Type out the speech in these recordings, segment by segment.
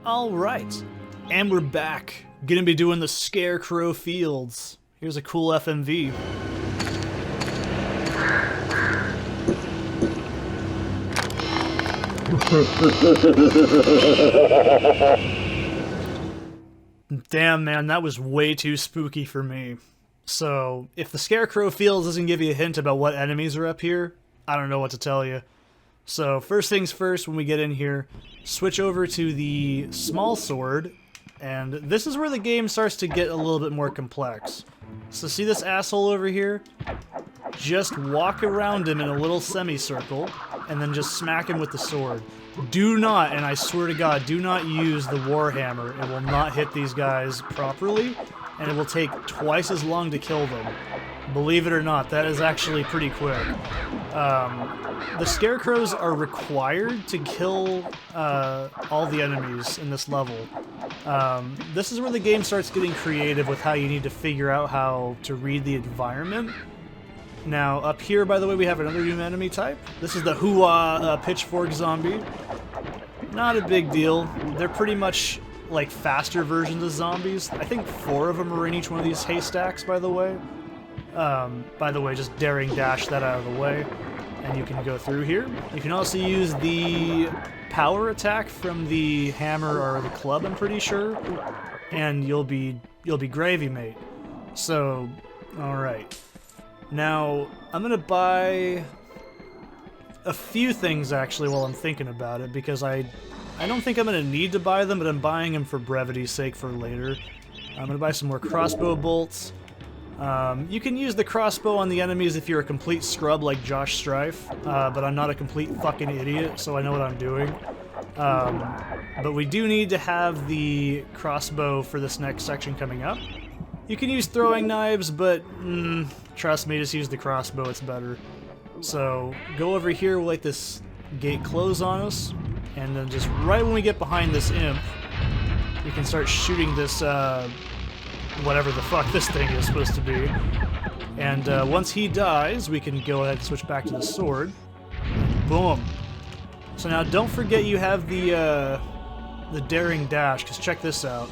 Alright, and we're back. Gonna be doing the Scarecrow Fields. Here's a cool FMV. Damn, man, that was way too spooky for me. So, if the Scarecrow Fields doesn't give you a hint about what enemies are up here, I don't know what to tell you. So, first things first, when we get in here, switch over to the small sword, and this is where the game starts to get a little bit more complex. So see this asshole over here? Just walk around him in a little semicircle, and then just smack him with the sword. Do not, and I swear to God, do not use the Warhammer. It will not hit these guys properly, and it will take twice as long to kill them. Believe it or not, that is actually pretty quick. The Scarecrows are required to kill all the enemies in this level. This is where the game starts getting creative with how you need to figure out how to read the environment. Now, up here, by the way, we have another new enemy type. This is the Hua Pitchfork Zombie. Not a big deal. They're pretty much like faster versions of zombies. I think 4 of them are in each one of these haystacks, by the way. Just daring dash that out of the way, and you can go through here. You can also use the power attack from the hammer or the club, I'm pretty sure, and you'll be gravy, mate. So, all right. Now I'm gonna buy a few things actually while I'm thinking about it, because I don't think I'm gonna need to buy them, but I'm buying them for brevity's sake for later. I'm gonna buy some more crossbow bolts. You can use the crossbow on the enemies if you're a complete scrub like Josh Strife, but I'm not a complete fucking idiot, so I know what I'm doing. But we do need to have the crossbow for this next section coming up. You can use throwing knives, but trust me, just use the crossbow, it's better. So go over here, we'll let this gate close on us, and then just right when we get behind this imp, we can start shooting this whatever the fuck this thing is supposed to be. And once he dies, we can go ahead and switch back to the sword. Boom. So now don't forget you have the daring dash, because check this out.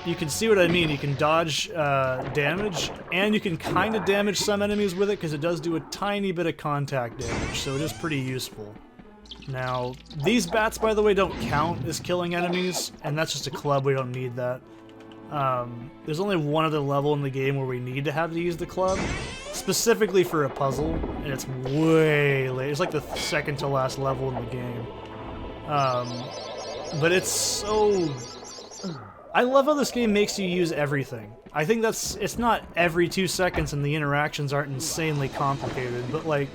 You can see what I mean. You can dodge damage, and you can kind of damage some enemies with it, because it does do a tiny bit of contact damage, so it is pretty useful. Now, these bats, by the way, don't count as killing enemies, and that's just a club, we don't need that. There's only one other level in the game where we need to have to use the club, specifically for a puzzle, and it's way late. It's like the second to last level in the game. But it's so... I love how this game makes you use everything. I think it's not every 2 seconds and the interactions aren't insanely complicated, but like,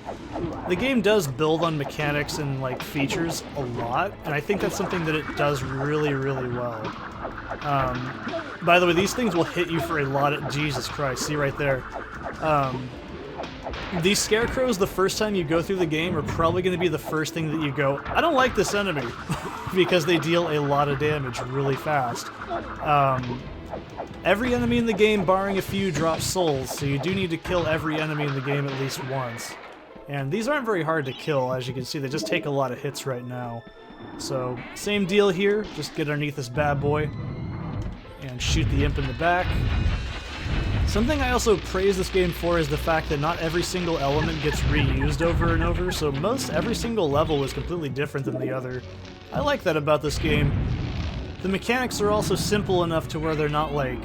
the game does build on mechanics and like features a lot, and I think that's something that it does really, really well. By the way, these things will hit you for a lot of... Jesus Christ, see right there. These Scarecrows, the first time you go through the game, are probably going to be the first thing that you go, I don't like this enemy, because they deal a lot of damage really fast. Every enemy in the game, barring a few, drops souls, so you do need to kill every enemy in the game at least once. And these aren't very hard to kill, as you can see, they just take a lot of hits right now. So, same deal here, just get underneath this bad boy, and shoot the imp in the back. Something I also praise this game for is the fact that not every single element gets reused over and over, so every single level is completely different than the other. I like that about this game. The mechanics are also simple enough to where they're not like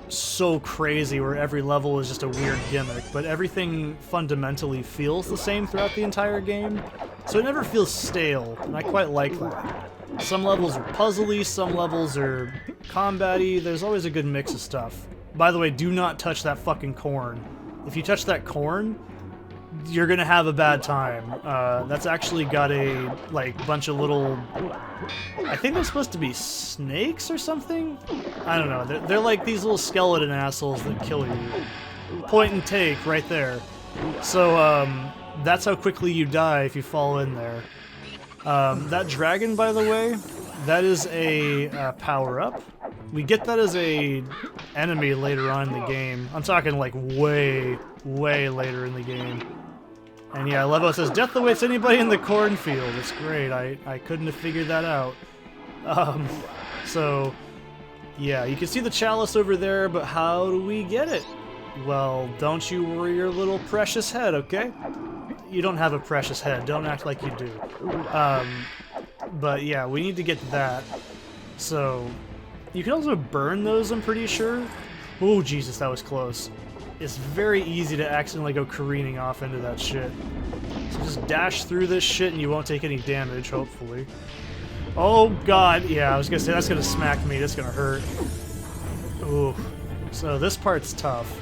so crazy where every level is just a weird gimmick, but everything fundamentally feels the same throughout the entire game, so it never feels stale, and I quite like that. Some levels are puzzly, some levels are combat-y, there's always a good mix of stuff. By the way, do not touch that fucking corn. If you touch that corn, you're gonna have a bad time. That's actually got a, like, bunch of little... I think they're supposed to be snakes or something? I don't know. They're like these little skeleton assholes that kill you. Point and take, right there. So, that's how quickly you die if you fall in there. That dragon, by the way, that is a power-up. We get that as a enemy later on in the game. I'm talking like way, way later in the game. And yeah, Levo says, death awaits anybody in the cornfield. It's great. I couldn't have figured that out. So, yeah, you can see the chalice over there, but how do we get it? Well, don't you worry your little precious head, okay? You don't have a precious head. Don't act like you do. But yeah, we need to get that. So, you can also burn those, I'm pretty sure. Oh, Jesus, that was close. It's very easy to accidentally go careening off into that shit. So just dash through this shit and you won't take any damage, hopefully. Oh, God. Yeah, I was gonna say, that's gonna smack me. That's gonna hurt. Ooh. So this part's tough.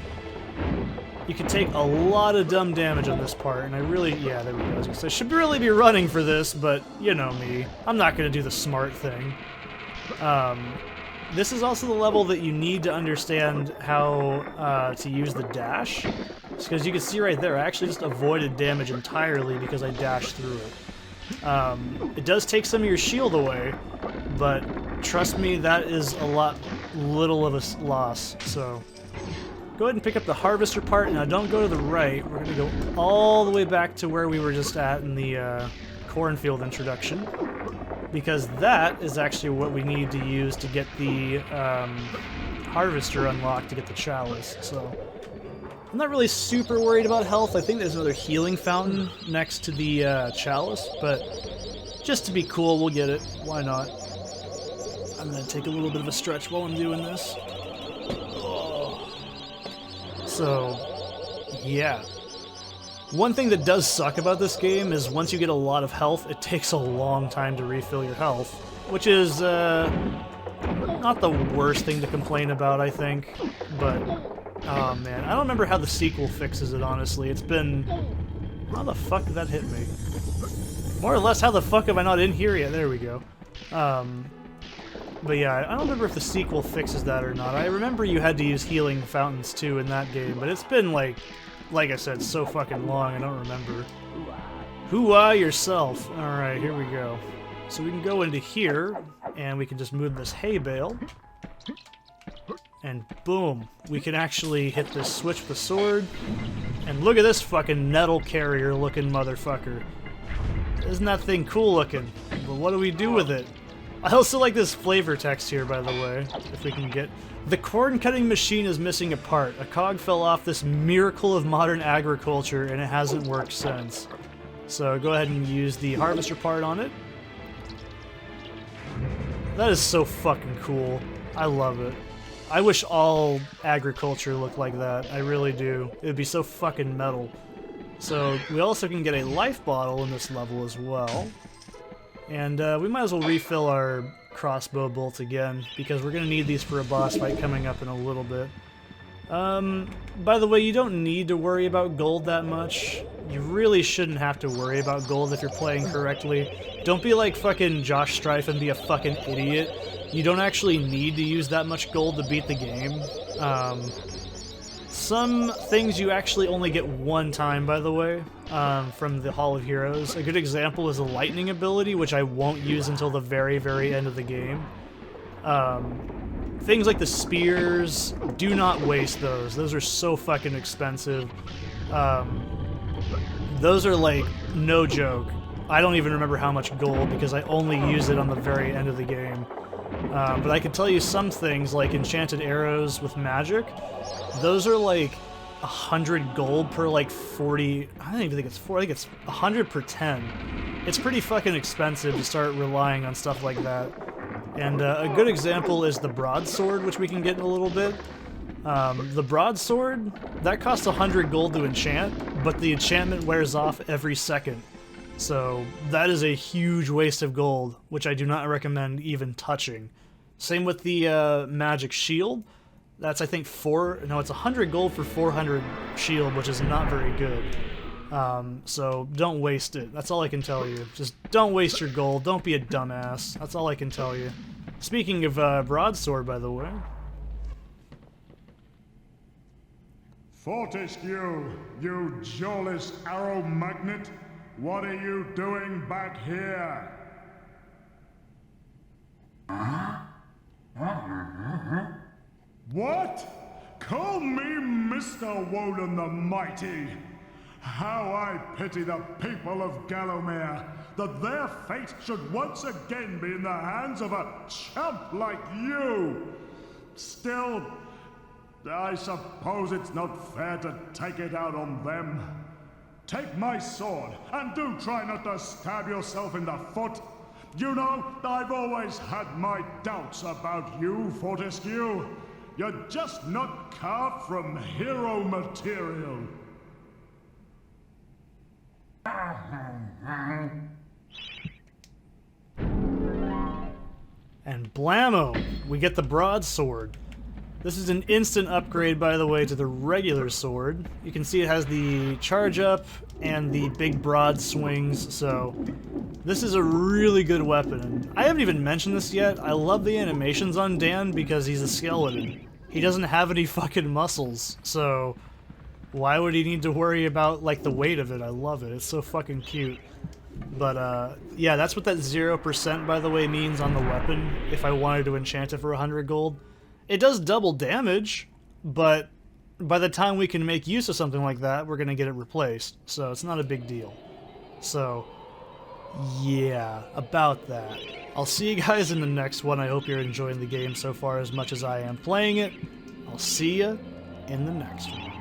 You can take a lot of dumb damage on this part, and I really... Yeah, there we go. So I should really be running for this, but you know me. I'm not gonna do the smart thing. This is also the level that you need to understand how to use the dash. Because you can see right there, I actually just avoided damage entirely because I dashed through it. It does take some of your shield away, but trust me, that is a little of a loss. So go ahead and pick up the harvester part. Now don't go to the right. We're going to go all the way back to where we were just at in the cornfield introduction. Because that is actually what we need to use to get the harvester unlocked to get the chalice. So I'm not really super worried about health. I think there's another healing fountain next to the chalice, but just to be cool, we'll get it. Why not? I'm going to take a little bit of a stretch while I'm doing this. Oh. So, yeah. One thing that does suck about this game is once you get a lot of health, it takes a long time to refill your health, which is not the worst thing to complain about, I think, but oh man, I don't remember how the sequel fixes it, honestly. It's been... How the fuck did that hit me? More or less, how the fuck am I not in here yet? There we go. But yeah, I don't remember if the sequel fixes that or not. I remember you had to use healing fountains too in that game, but it's been like I said, so fucking long, I don't remember. Hoo-ah yourself. Alright, here we go. So we can go into here, and we can just move this hay bale. And boom, we can actually hit this switch with the sword. And look at this fucking nettle carrier looking motherfucker. Isn't that thing cool looking? But what do we do with it? I also like this flavor text here, by the way, if we can get... The corn cutting machine is missing a part. A cog fell off this miracle of modern agriculture, and it hasn't worked since. So go ahead and use the harvester part on it. That is so fucking cool. I love it. I wish all agriculture looked like that. I really do. It would be so fucking metal. So we also can get a life bottle in this level as well. And we might as well refill our crossbow bolts again, because we're going to need these for a boss fight coming up in a little bit. By the way, you don't need to worry about gold that much. You really shouldn't have to worry about gold if you're playing correctly. Don't be like fucking Josh Strife and be a fucking idiot. You don't actually need to use that much gold to beat the game. Some things you actually only get one time, by the way, from the Hall of Heroes. A good example is a lightning ability, which I won't use until the very, very end of the game. Things like the spears, do not waste those. Those are so fucking expensive. Those are like, no joke. I don't even remember how much gold because I only use it on the very end of the game. But I can tell you some things, like enchanted arrows with magic. Those are like 100 gold per like 40... I don't even think it's 40, I think it's 100 per 10. It's pretty fucking expensive to start relying on stuff like that. And a good example is the broadsword, which we can get in a little bit. The broadsword, that costs 100 gold to enchant, but the enchantment wears off every second. So that is a huge waste of gold, which I do not recommend even touching. Same with the magic shield. That's, I think, it's 100 gold for 400 shield, which is not very good. So don't waste it. That's all I can tell you. Just don't waste your gold. Don't be a dumbass. That's all I can tell you. Speaking of broadsword, by the way. Fortescue, you jawless arrow magnet! What are you doing back here? What? Call me Mr. Woden the Mighty. How I pity the people of Gallowmere. that their fate should once again be in the hands of a chump like you. Still, I suppose it's not fair to take it out on them. Take my sword, and do try not to stab yourself in the foot. You know, I've always had my doubts about you, Fortescue. You're just not carved from hero material. And blammo! We get the broadsword. This is an instant upgrade, by the way, to the regular sword. You can see it has the charge up and the big broad swings, so this is a really good weapon. And I haven't even mentioned this yet. I love the animations on Dan because he's a skeleton. He doesn't have any fucking muscles, so why would he need to worry about, like, the weight of it? I love it. It's so fucking cute. But, yeah, that's what that 0%, by the way, means on the weapon, if I wanted to enchant it for 100 gold. It does double damage, but by the time we can make use of something like that, we're gonna get it replaced, so it's not a big deal. So, yeah, about that. I'll see you guys in the next one. I hope you're enjoying the game so far as much as I am playing it. I'll see you in the next one.